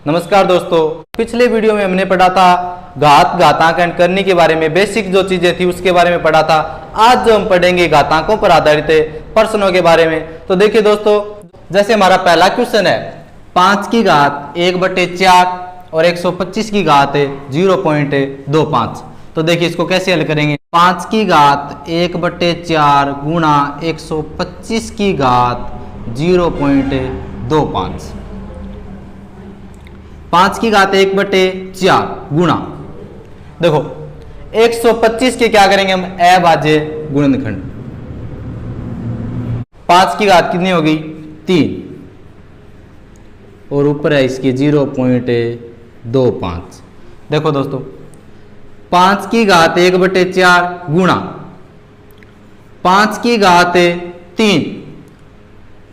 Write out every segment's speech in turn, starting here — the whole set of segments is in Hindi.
नमस्कार दोस्तों, पिछले वीडियो में हमने पढ़ा था घातांकन करने के बारे में, बेसिक जो चीजें थी उसके बारे में पढ़ा था। आज जो हम पढ़ेंगे घातांकों पर आधारित प्रश्नों के बारे में। तो देखिए दोस्तों, जैसे हमारा पहला क्वेश्चन है 5 की घात 1/4 और 125 की घात 0.25। तो देखिए इसको कैसे हल करेंगे। 5 की घात 1/4 गुणा 125 की घात 0.25। 5 की घात 1/4 गुणा, देखो 125 के क्या करेंगे हम, अभाज्य गुणनखंड। 5 की घात कितनी होगी 3 और ऊपर है इसकी 0.25। देखो दोस्तों 5 की घात 1/4 गुणा 5 की घात 3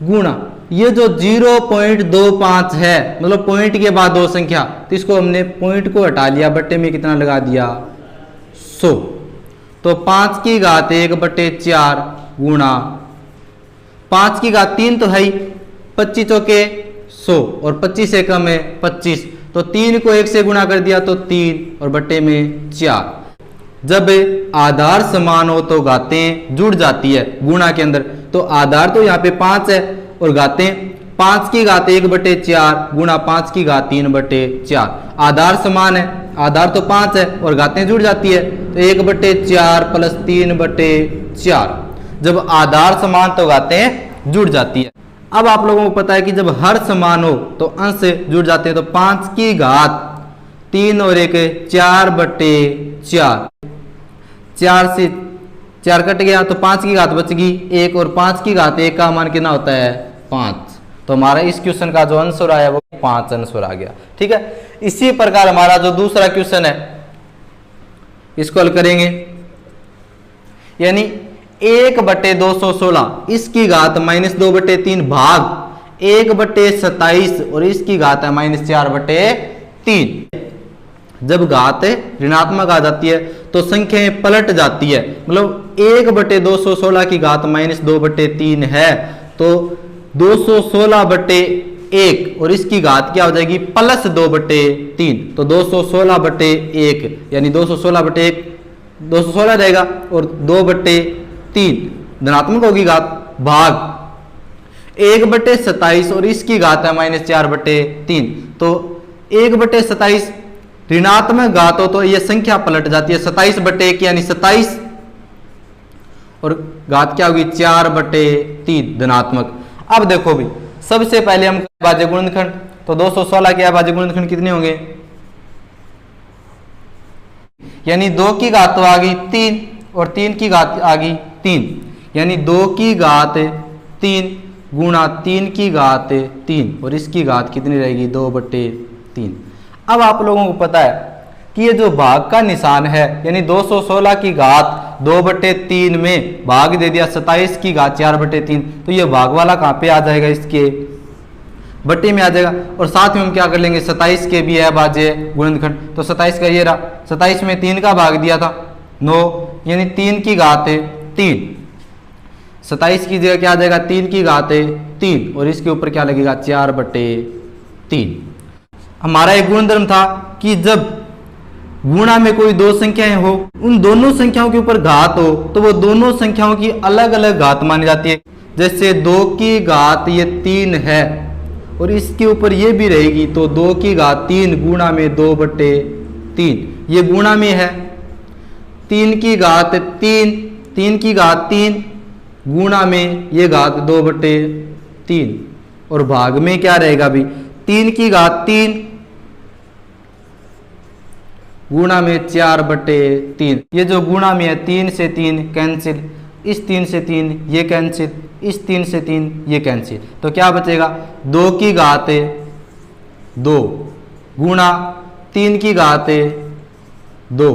गुणा ये जो 0.25 है, मतलब पॉइंट के बाद दो संख्या, तो इसको हमने पॉइंट को हटा लिया, बट्टे में कितना लगा दिया 100। तो 5 की घात 1/4 गुणा 5 की घात 3 तो है ही, 25 चौके 100 और 25 से कम है 25, तो 3 को 1 से गुणा कर दिया तो 3 और बट्टे में 4। जब आधार समान हो तो घातें जुड़ जाती है गुणा के अंदर। तो आधार तो यहाँ पे 5 है और घातें 5 की घात 1/4 गुणा 5 की घात 3/4। आधार समान है, आधार तो 5 है और घातें जुड़ जाती है, तो 1/4 प्लस 3/4। जब आधार समान तो घातें जुड़ जाती है। अब आप लोगों को पता है कि जब हर समान हो तो अंश जुड़ जाते हैं। तो 5 की घात 3 और 1 4/4, 4 से 4 कट गया तो 5 की घात बच गई 1 और 5 की घात 1 का मान कितना होता है 5। तो हमारा इस क्वेश्चन का जो आंसर आया वो 5 आंसर आ गया। ठीक है, इसी प्रकार हमारा जो दूसरा क्वेश्चन है इसको हल करेंगे। यानी 1/216 इसकी घात -2/3 भाग 1/27 और इसकी घात है -4/3। जब घात ऋणात्मक आ जाती है तो संख्याएं पलट जाती है। मतलब 1/216 की घात -2/3 है तो 216/1 और इसकी घात क्या हो जाएगी +2/3। तो 216/1 यानी 216/1 216 रहेगा और 2/3 धनात्मक होगी घात भाग 1/27 और इसकी घात है -4/3। तो 1/27 ऋणात्मक घात हो तो यह संख्या पलट जाती है 27/1 यानी 27 और घात क्या होगी 4/3 धनात्मक। अब देखो भी, सबसे पहले हम अभाज्य गुणनखंड, तो 216 के अभाज्य गुणनखंड कितने होंगे, यानी 2 की घात तो आ गई 3 और 3 की घात आ गई 3, यानी 2 की घात 3 गुणा 3 की घात 3 और इसकी घात कितनी रहेगी 2/3। अब आप लोगों को पता है कि ये जो भाग का निशान है, यानी 216 की घात 2/3 में भाग दे दिया 27 की घात 4/3, तो ये भाग वाला कहाँ पे आ जाएगा, इसके बट्टे में आ जाएगा। और साथ में हम क्या कर लेंगे 27 के भी है अभाज्य गुणनखंड, तो 27 का ये रहा, 27 में 3 का भाग दिया था 9, यानी 3 की घात 3, 27 की जगह क्या आ जाएगा 3 की घात 3 और इसके ऊपर क्या लगेगा 4/3। हमारा एक गुणधर्म था कि जब गुणा में कोई दो संख्याएं हो, उन दोनों संख्याओं के ऊपर घात हो तो वो दोनों संख्याओं की अलग अलग घात मानी जाती है। जैसे 2 की घात ये 3 है और इसके ऊपर ये भी रहेगी, तो 2 की घात 3 गुणा में 2/3 ये गुणा में है। 3 की घात 3 की घात 3 गुणा में ये घात 2/3 और भाग में क्या रहेगा भी 3 की घात 3 गुणा में 4/3। ये जो गुणा में है 3 से 3 कैंसिल, इस 3 से 3 ये कैंसिल, इस 3 से 3 ये कैंसिल, तो क्या बचेगा 2 की घात 2 गुणा 3 की घात 2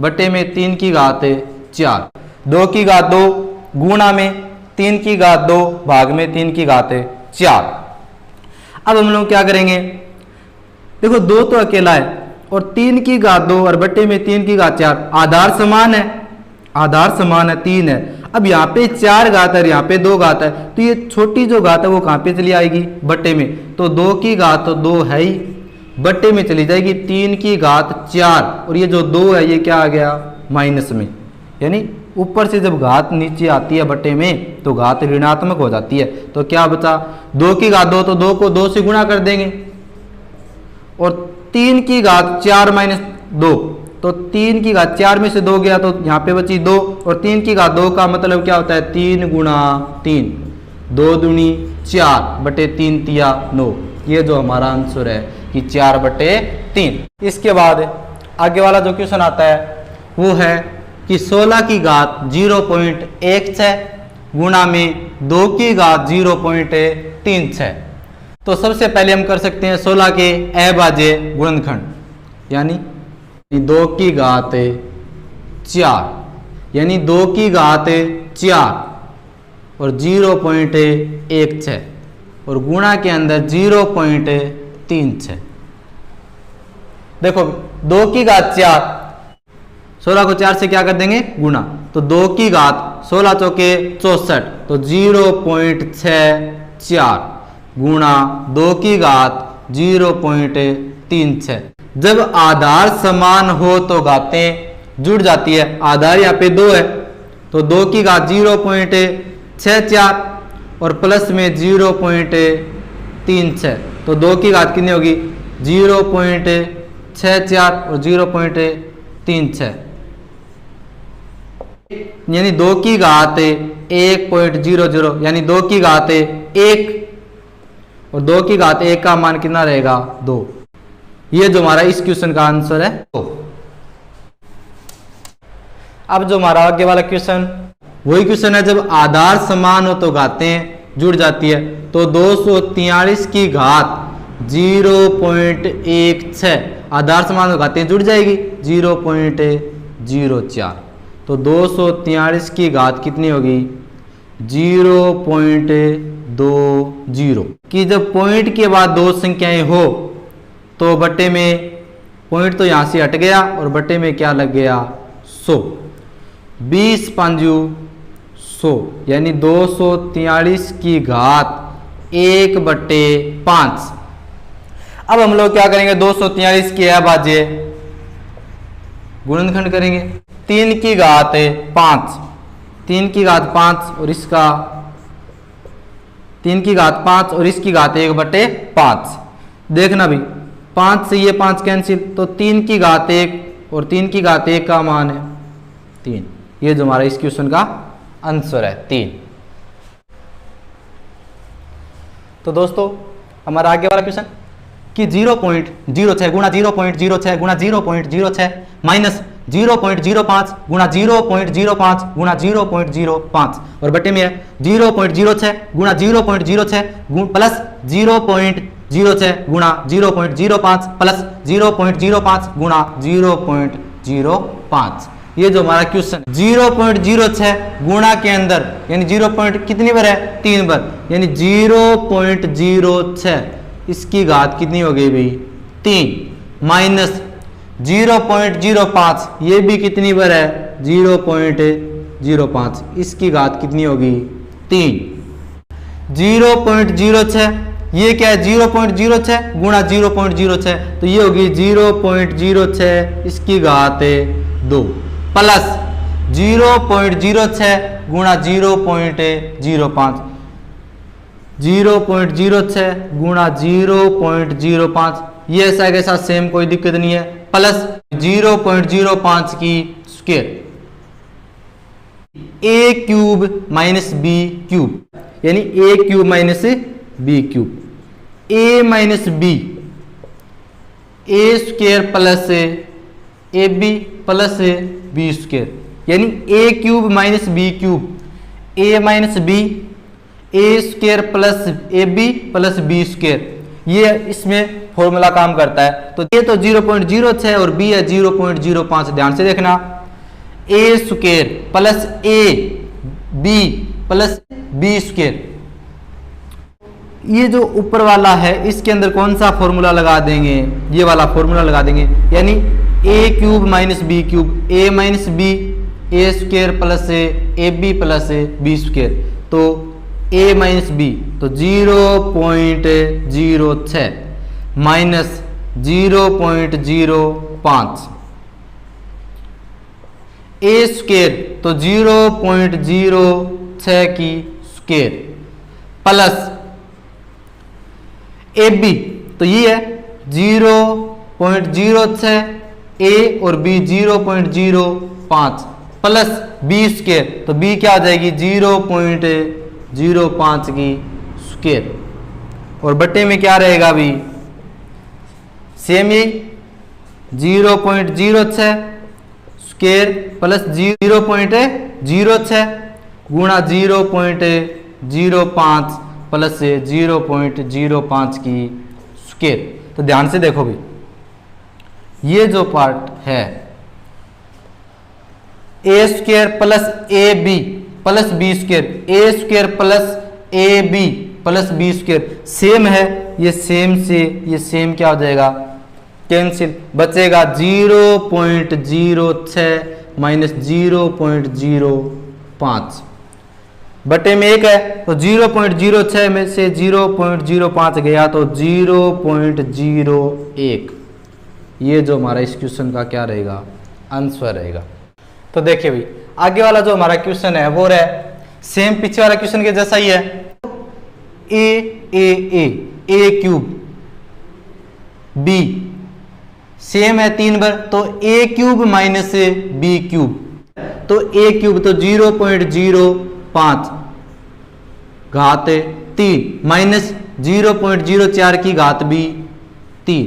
बटे में 3 की घात 4। 2 की घात 2 गुणा में 3 की घात 2 भाग में 3 की घात 4। अब हम लोग क्या करेंगे, देखो 2 तो अकेला है और 3 की घात 2 और बट्टे में 3 की घात 4, आधार समान है, आधार समान है 3 है। अब यहाँ पे 4 घात है, यहाँ पे 2 घात है, तो ये छोटी जो घात है वो कहाँ पे चली आएगी बट्टे में, तो 2 की घात तो 2 है ही, बट्टे में चली जाएगी 3 की घात 4 और ये जो 2 है ये क्या आ गया माइनस में, यानी ऊपर से जब घात नीचे आती है बट्टे में तो घात ऋणात्मक हो जाती है। तो क्या बचा 2 की घात 2, तो 2 को 2 से गुणा कर देंगे और 3 की घात 4 माइनस 2, तो 3 की घात 4 में से 2 गया तो यहाँ पे बची 2 और 3 की घात 2 का मतलब क्या होता है 3 गुणा 3, 2 दूनी 4 बटे 3 तिया 9। ये जो हमारा आंसर है कि 4 बटे 3। इसके बाद आगे वाला जो क्वेश्चन आता है वो है कि 16 की घात 0.16 गुणा में 2 की घात 0.36। तो सबसे पहले हम कर सकते हैं 16 के अभाज्य गुणनखंड, यानी 2 की घात 4, यानी 2 की घात 4 और 0.16 और गुणा के अंदर 0.36। देखो 2 की घात 4, 16 को 4 से क्या कर देंगे गुणा, तो 2 की घात 16 चौके 64, तो 0.64 गुणा 2 की घात 0.36। जब आधार समान हो तो घातें जुड़ जाती है। आधार यहाँ पे 2 है तो 2 की घात 0.64 और प्लस में 0.36, तो 2 की घात कितनी होगी 0.64 और 0.36, यानी 2 की घात 1.00, यानी 2 की घात 1 और 2 की घात 1 का मान कितना रहेगा 2। ये जो हमारा इस क्वेश्चन का आंसर है 2। अब जो हमारा आगे वाला क्वेश्चन वही क्वेश्चन है, जब आधार समान हो तो घातें जुड़ जाती है। तो 243 की घात 0.16 आधार समान हो घातें जुड़ जाएगी 0.04, तो 243 की घात कितनी होगी 0.20 कि जब पॉइंट के बाद 2 संख्याएं हो तो बट्टे में पॉइंट तो यहां से हट गया और बट्टे में क्या लग गया 100, 20 पंजू 100, यानी 243 की घात 1/5। अब हम लोग क्या करेंगे 243 के अभाज्य गुणनखंड करेंगे। 3 की घात 5, 3 की घात 5 और इसका 3 की घात 5 और इसकी घात 1/5। देखना भी 5 से ये 5 कैंसिल, तो 3 की घात 1 और 3 की घात 1 का मान है 3। ये जो हमारा इस क्वेश्चन का आंसर है 3। तो दोस्तों हमारा आगे वाला क्वेश्चन कि 0.06 गुणा 0.06 गुणा 0.06 माइनस 0.05 गुणा 0.05 गुणा 0.05 और बटे में है 0.06 गुणा 0.06 प्लस 0.06 गुणा 0.05 प्लस 0.05 गुणा 0.05। ये जो हमारा क्वेश्चन 0.06 गुणा के अंदर यानी 0 कितनी बार है 3 बार, यानी 0.06 इसकी घात कितनी हो गई भाई 3 माइनस 0.05 ये भी कितनी बार है 0.05 इसकी घात कितनी होगी 3। 0.06 ये क्या है 0.06 गुणा 0.06 तो ये होगी 0.06 इसकी घात 2 प्लस 0.06 गुणा 0.05 0.06 गुणा 0.05 ये ऐसा कैसा सेम कोई दिक्कत नहीं है, प्लस 0.05 की square a cube minus b cube, यानी a cube minus b cube, a minus b a square plus ab plus b square, यानी a cube minus b cube a minus b a square plus ab plus b square, ये इसमें फॉर्मूला काम करता है। तो ये तो 0.06 और b है 0.05, ध्यान से देखना a square plus a b plus b square, ये जो ऊपर वाला है इसके अंदर कौन सा फॉर्मूला लगा देंगे ये वाला फॉर्मूला लगा देंगे, यानी a cube minus b cube a minus b a square plus A B plus b square, तो a माइनस b तो 0.06 माइनस 0.05, ए स्क्वायर तो 0.06 की स्क्वायर प्लस ए बी तो ये है 0.06, ए और बी 0.05 प्लस बी स्क्वायर तो बी क्या आ जाएगी 0.05 की स्क्वायर और बट्टे में क्या रहेगा अभी सेम यही 0.06 स्क्वायर प्लस 0.06 गुणा 0.05 प्लस 0.05 की स्क्वायर। तो ध्यान से देखो भी ये जो पार्ट है a square plus A B plus b square, a square plus A B plus b square same है, ये सेम से ये सेम क्या हो जाएगा कैंसिल, बचेगा 0.06 माइनस 0.05 बटे में एक है तो 0.06 में से 0.05 गया तो 0.01, ये जो हमारा इस क्वेश्चन का क्या रहेगा आंसर रहेगा। तो देखिए भाई आगे वाला जो हमारा क्वेश्चन है वो है सेम पीछे वाला क्वेश्चन के जैसा ही है, ए क्यूब बी सेम है 3 बार तो ए क्यूब माइनस बी क्यूब तो ए क्यूब तो 0.05 घात 3 माइनस 0.04 की घात भी 3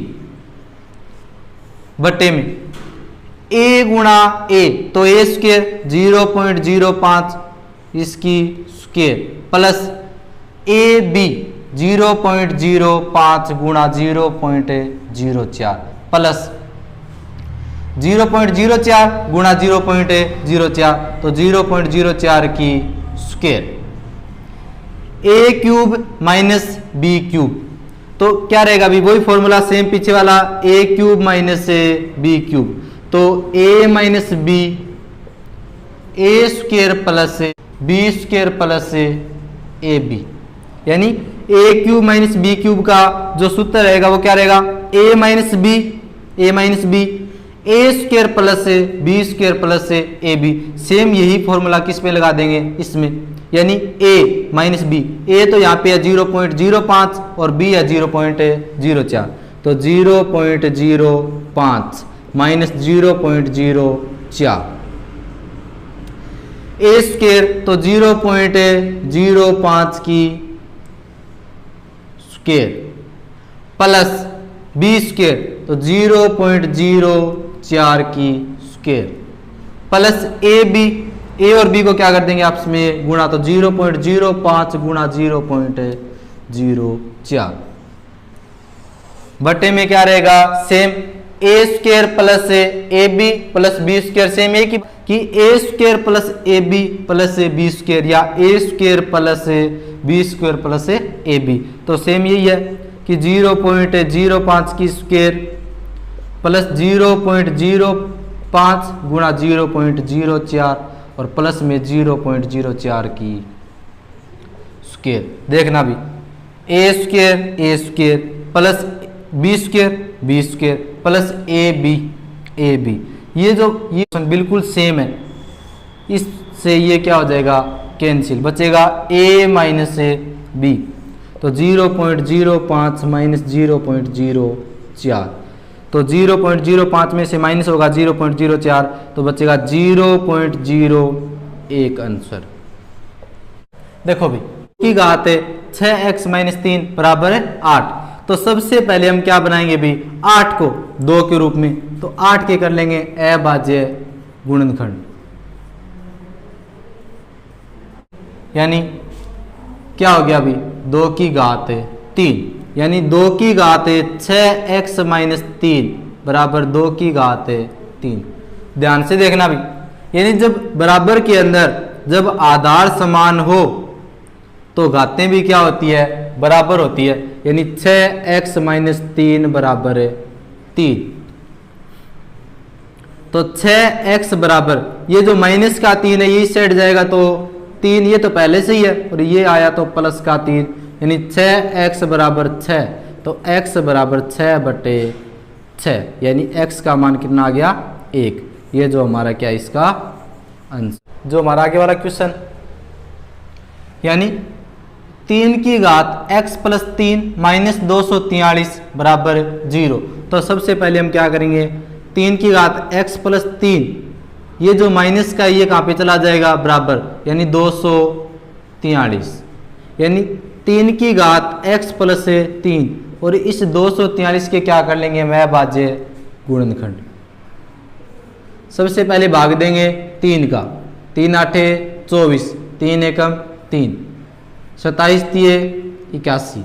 बटे में ए गुणा ए तो ए स्क्वायर 0.05 इसकी स्क्वायर प्लस ए बी 0.05 गुणा 0.04 प्लस 0.04 गुणा 0.04 तो 0.04 की square a cube minus b cube तो क्या रहेगा अभी वही फॉर्मूला सेम पीछे वाला a cube minus b cube तो a minus b a square plus b square plus A b यानी a cube minus b cube का जो सूत्र रहेगा वो क्या रहेगा a minus b a square plus b square plus A b same यही फॉर्मूला किस पे लगा देंगे इसमें यानी ए माइनस बी ए तो यहाँ पे है 0.05 और बी है 0.04 तो 0.05 माइनस 0.04 ए स्क्वायर तो 0.05 की स्क्वायर प्लस बी स्क्वायर तो 0.04 की स्क्वायर प्लस ए बी ए और बी को क्या कर देंगे आपस में गुणा तो 0.05 गुणा 0.04 बटे में क्या रहेगा same a square plus A B plus b square same है कि a square plus A B plus b square या a square plus b square plus A b तो सेम यही है कि 0.05 की स्क्वायर प्लस 0.05 गुणा 0.04 और प्लस में 0.04 की स्क्वायर देखना भी a square plus b square plus A b ये जो ये बिल्कुल सेम है इससे ये क्या हो जाएगा कैंसिल बचेगा ए माइनस बी तो 0.05 माइनस 0.04 तो 0.05 में से माइनस होगा 0.04 तो बचेगा 0.01 आंसर। देखो भी की घात 6x माइनस 3 बराबर है 8 तो सबसे पहले हम क्या बनाएंगे भी 8 को 2 के रूप में तो 8 के कर लेंगे अभाज्य गुणनखंड यानी क्या हो गया अभी 2 की घात 3 यानी 2 की घात 6x माइनस 3 बराबर 2 की घात 3। ध्यान से देखना भी यानी जब बराबर के अंदर जब आधार समान हो तो घातें भी क्या होती है बराबर होती है यानी 6x माइनस 3 बराबर 3 तो 6x बराबर ये जो माइनस का 3 है ये सेट जाएगा तो 3 ये तो पहले से ही है और ये आया तो प्लस का 3 यानी 6x बराबर 6 तो x बराबर 6 बटे 6, यानी x का मान कितना आ गया 1। ये जो हमारा क्या है इसका आंसर। जो हमारा आगे वाला क्वेश्चन, यानी 3 की घात x प्लस 3 माइनस 243 बराबर 0। तो सबसे पहले हम क्या करेंगे, 3 की घात x प्लस 3, ये जो माइनस का ये कहाँ पे चला जाएगा बराबर, यानी 243, यानी 3 की घात x प्लस 3 और इस 243 के क्या कर लेंगे महभाज्य गुणनखंड। सबसे पहले भाग देंगे 3 का, 3 आठे 24, 3 एकम 3, 27 तिये 81,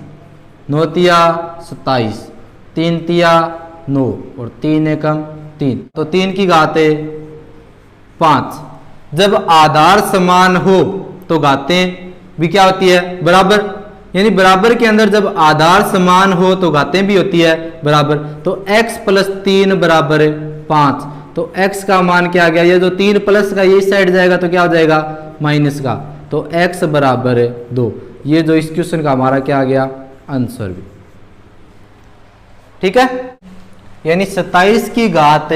9 तिया 27, 3 तिया 9 और 3 एकम 3, तो 3 की घात 5। जब आधार समान हो तो घातें भी क्या होती है बराबर, यानी बराबर के अंदर जब आधार समान हो तो घातें भी होती है बराबर। तो x प्लस 3 बराबर 5, तो x का मान क्या आ गया, ये जो 3 प्लस का ये साइड जाएगा तो क्या हो जाएगा माइनस का, तो x बराबर 2। ये जो इस क्वेश्चन का हमारा क्या आ गया आंसर भी। ठीक है, यानी 27 की घात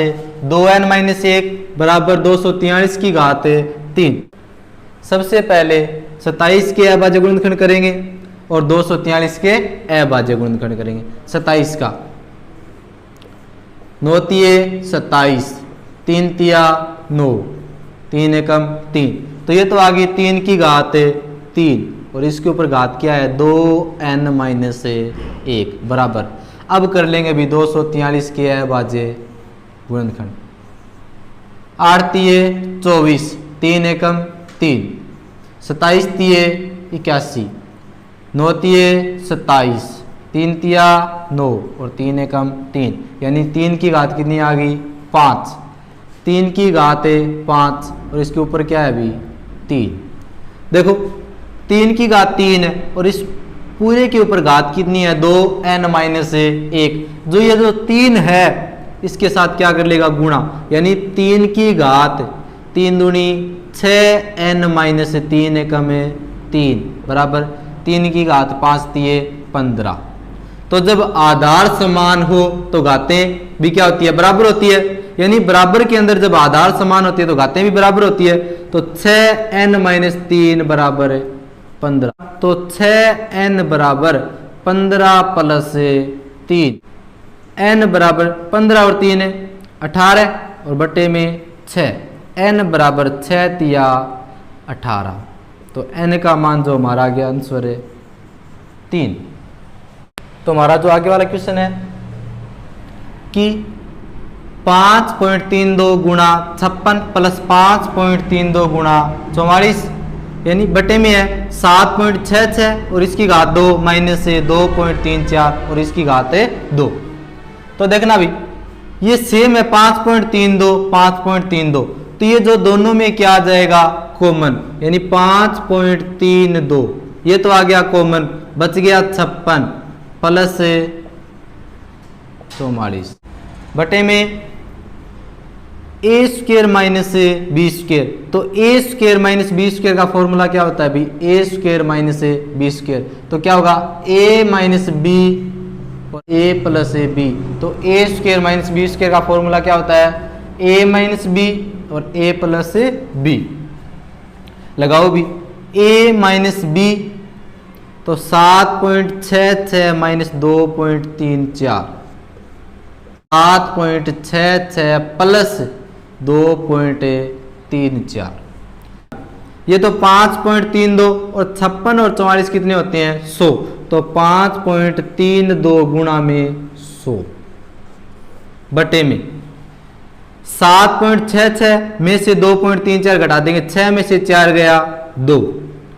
2n माइनस 1 बराबर 243 की घात 3। सबसे पहले 27 के अभाज्य गुणनखंड करेंगे और 243 के अभाज्य गुणनखंड करेंगे। 27 का 9 तिये 27, 3 तिया 9, 3 एकम 3, तो ये तो आ गई 3 की घात 3 और इसके ऊपर घात क्या है 2n माइनस 1 बराबर। अब कर लेंगे भी 243 के अभाज्य गुणनखंड। 8 तिये 24, 3 एकम 3, 27 तिये 81, 9 तिये 27, 3 तिया 9 और 3 एकम 3, यानी 3 की घात कितनी आ गई 5। 3 की घात 5 और इसके ऊपर क्या है अभी 3। देखो 3 की घात 3 है और इस पूरे के ऊपर घात कितनी है 2n माइनस 1। जो ये जो 3 है इसके साथ क्या कर लेगा गुणा, यानी 3 की घात 3 दूनी 6n माइनस 3 एकम 3 बराबर 3 की घात 5 तिये 15। तो जब आधार समान हो तो घातें भी क्या होती है बराबर होती है, यानी बराबर के अंदर जब आधार समान होती है तो घातें भी बराबर होती है। तो 6n माइनस 3 बराबर 15, तो 6n बराबर 15 प्लस 3, n बराबर 15 और 3 18 और बटे में 6, n बराबर 6 तिया 18, तो n का मान जो हमारा आ गया आंसर है 3। तो हमारा जो आगे वाला क्वेश्चन है कि 5.32 गुणा 56 प्लस 5.32 गुणा 44, यानी बटे में है 7.66 और इसकी घात 2 माइनस 2.34 और इसकी घात 2। तो देखना भी ये सेम है 5.32 5.32, तो ये जो दोनों में क्या आ जाएगा कॉमन, यानी 5.32 ये तो आ गया कॉमन, बच गया 56 प्लस 44 बटे में ए स्क्वेयर माइनस बी स्क्वेयर। तो ए स्क्वेयर माइनस बी स्क्वेयर का फॉर्मूला क्या होता है भाई ए स्क्वेयर माइनस बी स्क्वेयर, तो क्या होगा ए माइनस बी और ए प्लस बी। तो ए स्क्वेयर माइनस बी स्क्वेयर का फॉर्मूला क्या होता है ए माइनस बी और ए प्लस बी। लगाओ भी ए माइनस बी, तो 7.66 माइनस 2.34, 7.66 प्लस 2.34, ये तो 5.32 और 56 और 44 कितने होते हैं 100, तो 5.32 गुणा में 100 बटे में 7.66 में से 2.34 घटा देंगे, 6 में से 4 गया 2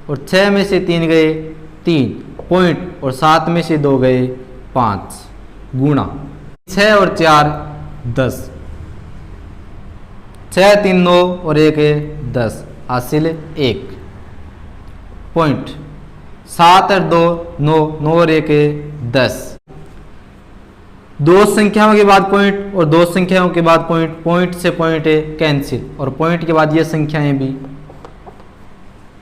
और 6 में से 3 गए 3 पॉइंट और 7 में से 2 गए 5 गुणा 6 और 4 10, 6 3 9 और 1 10 हासिल 1 पॉइंट, 7 और 2 9 9 और 1 10। दो संख्याओं के बाद पॉइंट और दो संख्याओं के बाद पॉइंट, पॉइंट से पॉइंट कैंसिल और पॉइंट के बाद ये संख्याएं भी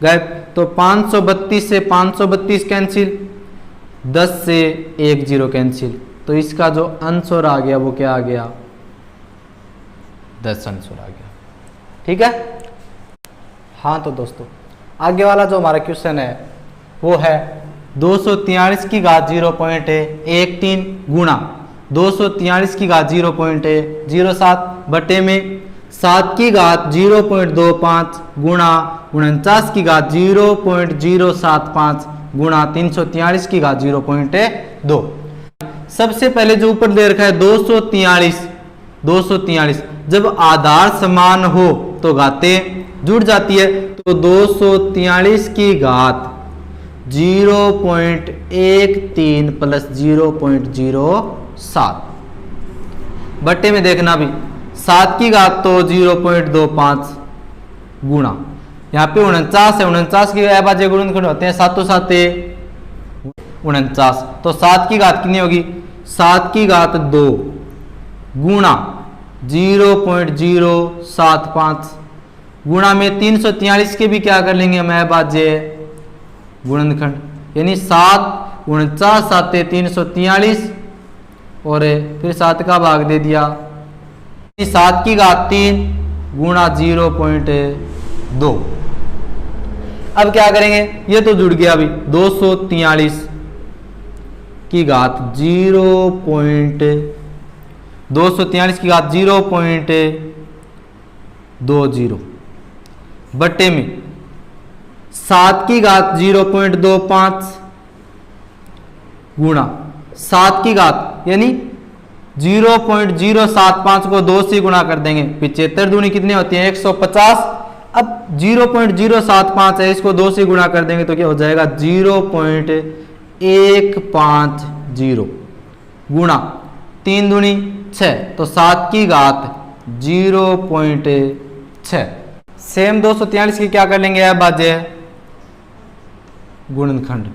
गायब। तो 532 से 532 कैंसिल, 10 से 1 0 कैंसिल, तो इसका जो आंसर आ गया वो क्या आ गया, 10 आंसर आ गया। ठीक है। हाँ तो दोस्तों आगे वाला जो हमारा क्वेश्चन है वो है 243 की घात 0.13 गुणा 243 की घात 0.07 बटे में 7 की घात 0.25 गुणा 49 की घात 0.075 गुणा 343 की घात 0.2। सबसे पहले जो ऊपर दे रखा है 243 जब आधार समान हो तो घातें जुड़ जाती है, तो 243 की घात 0.13 प्लस 0.07 बट्टे में देखना भी 7 की घात तो 0.25 गुणा यहाँ पे 49 है, 49 की अभाज्य गुणनखंड होते हैं 7 7 49, तो 7 की घात कितनी होगी 7 की घात 2 गुणा 0.075 गुणा में 343 के भी क्या कर लेंगे हम अभाज्य गुणनखंड, यानी 7 49 7 343 और फिर 7 का भाग दे दिया 7 की घात 3 गुणा 0.2। अब क्या करेंगे, ये तो जुड़ गया अभी 243 की घात 243 की घात 0.20 बट्टे में 7 की घात 0.25 गुणा 7 की घात यानी 0.075 को 2 से गुणा कर देंगे, 75 दूनी कितने होती है 150। अब 0.075 है, इसको 2 से गुणा कर देंगे तो क्या हो जाएगा 0.150 गुणा 3 दूनी 6, तो 7 की घात 0.6। सेम 243 की क्या कर लेंगे अभाज्य गुणनखंड,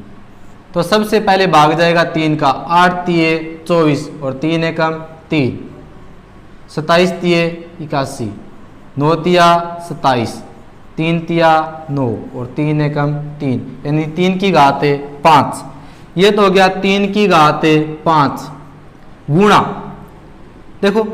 तो सबसे पहले भाग जाएगा 3 का 8 तिये 24 और 3 एकम 3, 27 तिये 81, 9 तिया 27, 3 तिया 9 और 3 एकम 3 यानी 3 की घात 5। ये तो हो गया 3 की घात 5 गुणा देखो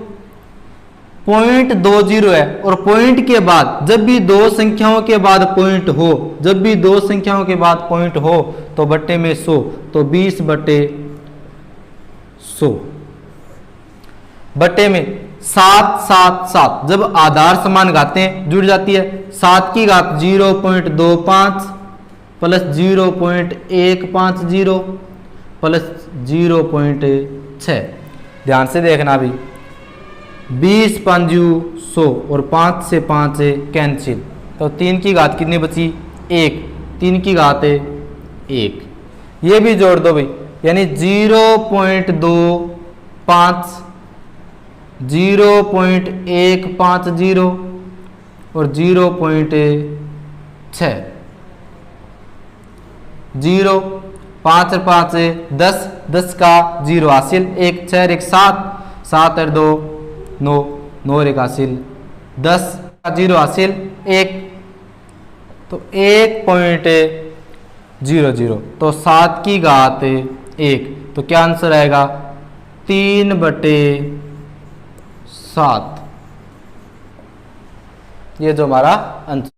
0.20 है, और पॉइंट के बाद जब भी दो संख्याओं के बाद पॉइंट हो, जब भी दो संख्याओं के बाद पॉइंट हो तो बट्टे में 100, तो 20/100 बट्टे में 7 7 7 जब आधार समान घातें जुड़ जाती है 7 की घात 0.25 प्लस 0.150 प्लस 0.6। ध्यान से देखना भी 20 5 100 और 5 से 5 कैंसिल, तो 3 की घात कितनी बची 1, 3 की घात 1, ये भी जोड़ दो भाई यानी 0.25 0.150 और 0.6 0 5 और 5 10 10 का 0 हासिल 1 6 1 7 7 और 2 9 9 और 1 हासिल 10 का 0 हासिल 1, तो 1.00, तो 7 की घात 1, तो क्या आंसर आएगा 3/7, ये जो हमारा आंसर